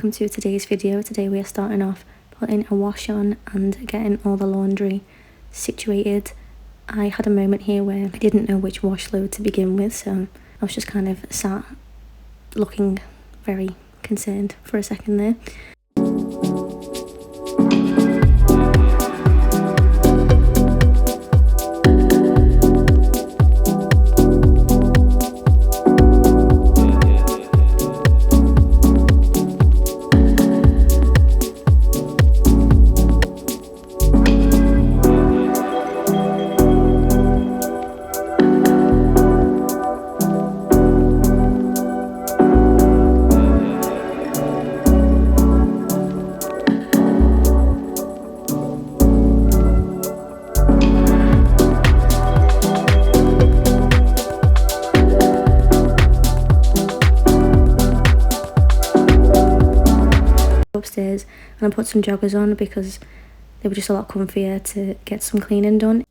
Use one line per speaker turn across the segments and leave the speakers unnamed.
welcome to today's video. Today we are starting off putting a wash on and getting all the laundry situated. I had a moment here where I didn't know which wash load to begin with, so I was just kind of sat looking very concerned for a second there. Upstairs and I put some joggers on because they were just a lot comfier to get some cleaning done.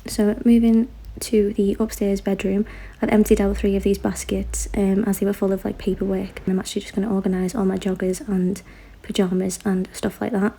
So moving to the upstairs bedroom, I've emptied out 3 of these baskets as they were full of like paperwork, and I'm actually just going to organise all my joggers and pyjamas and stuff like that.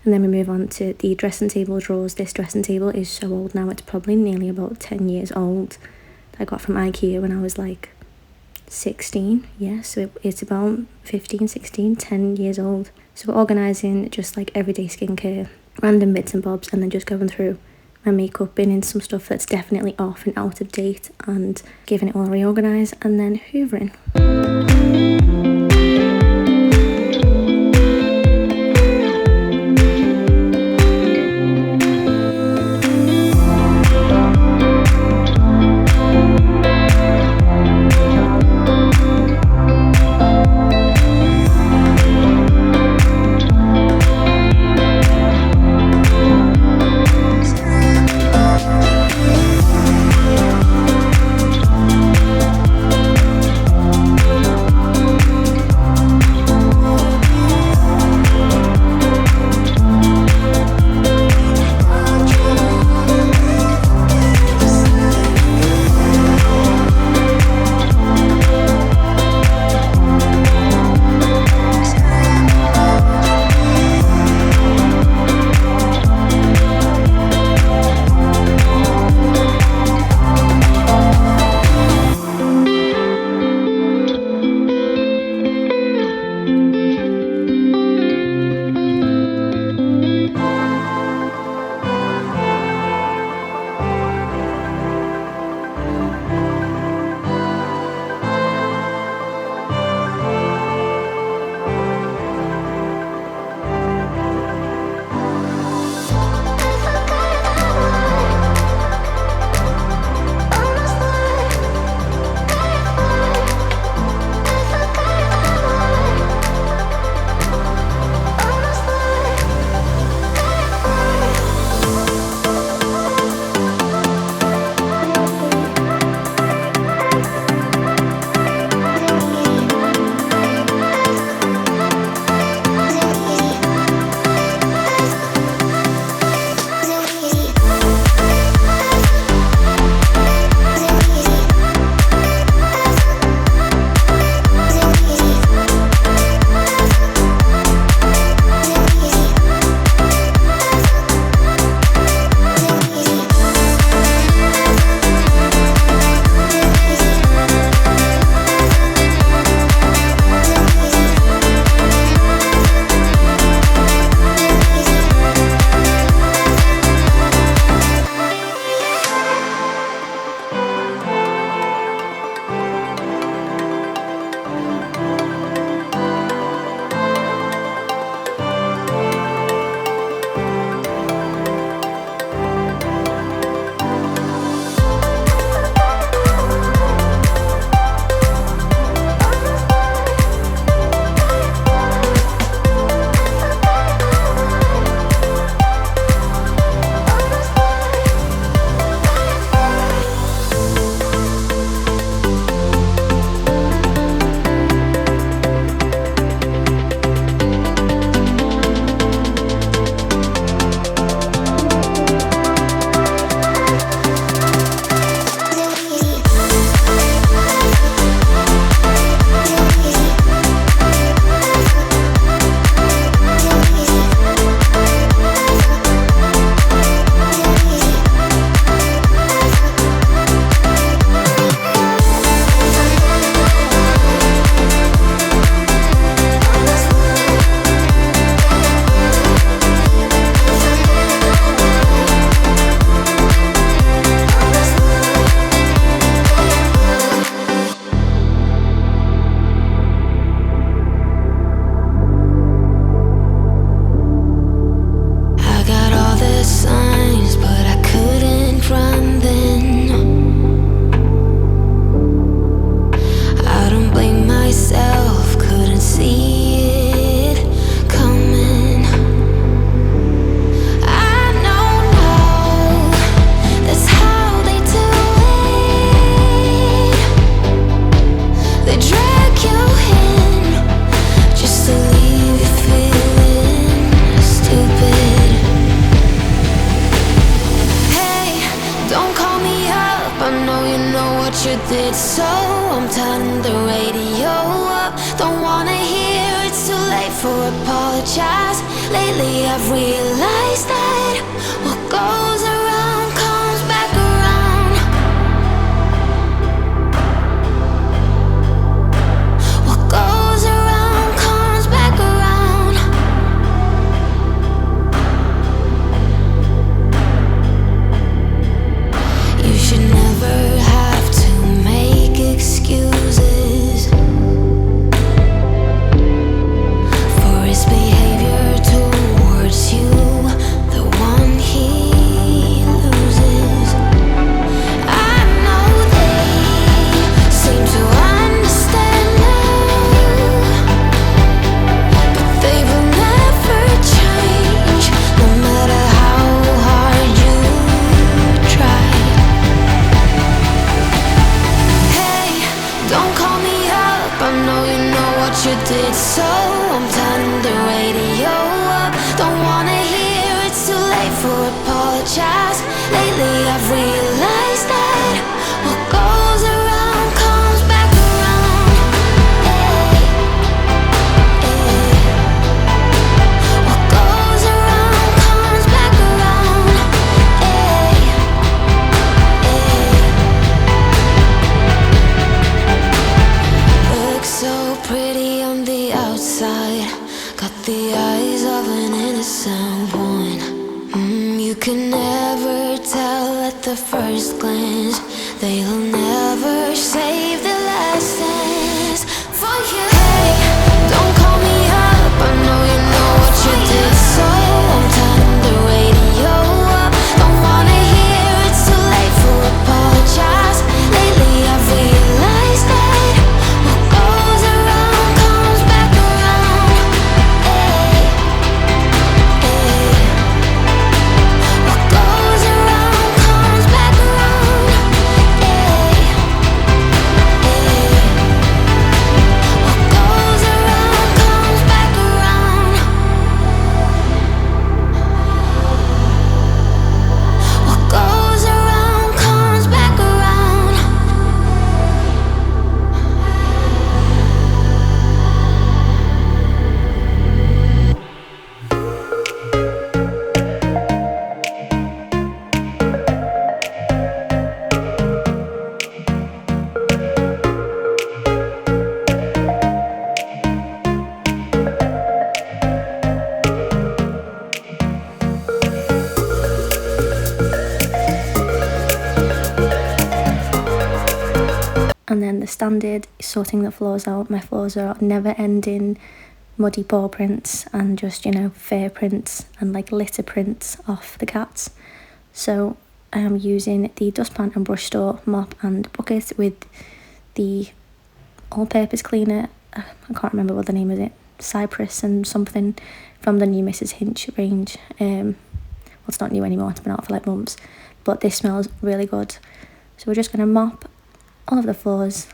And then we move on to the dressing table drawers. This dressing table is so old now, it's probably nearly about 10 years old. I got from IKEA when I was like 16, yeah, so it's about 15, 16, 10 years old. So we're organising just like everyday skincare, random bits and bobs, and then just going through my makeup, binning some stuff that's definitely off and out of date and giving it all a reorganise, and then hoovering.
did, so I'm turning the radio up. Don't wanna hear it's too late for apologize. Lately I've realized that what goes around comes back around. What goes around comes back around. You should never have to make excuses for his behavior towards you, the one he loses. I know they seem to understand now, but they will never change, no matter how hard you try. Hey, don't call me up, I know you know what you did, so I'm turning the radio up. Don't wanna hear it's too late for apologize. Lately I've realized that what goes around comes back around. Hey, hey. What goes around comes back around. Hey, hey. Look so pretty on the outside, got the eyes of an innocent one. You can never tell at the first glance. They'll never save the lessons for you. Hey, don't call me up, I know you know what you did, so I'm turning the radio up. Don't wanna hear it's too late for apologize. Lately I've realized that what goes around comes back around. Hey, hey. What goes around comes back around. Hey, hey. What goes around comes back around. What goes around comes back around.
And then the standard is sorting the floors out. My floors are never ending muddy paw prints and just, you know, fur prints and like litter prints off the cats. So I am using the dustpan and brush store mop and bucket with the all-purpose cleaner. I can't remember what the name of it. Cypress and something from the new Mrs. Hinch range. Well, it's not new anymore, it's been out for like months, but this smells really good. So we're just going to mop all of the floors.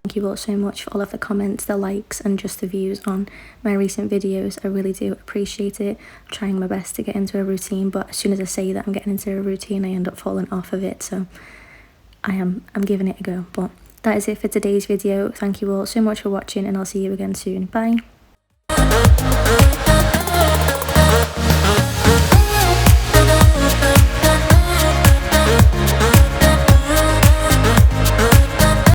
Thank you all so much for all of the comments, the likes and just the views on my recent videos. I really do appreciate it. I'm trying my best to get into a routine, but as soon as I say that I'm getting into a routine, I end up falling off of it. So I'm giving it a go. But that is it for today's video. Thank you all so much for watching, and I'll see you again soon. Bye.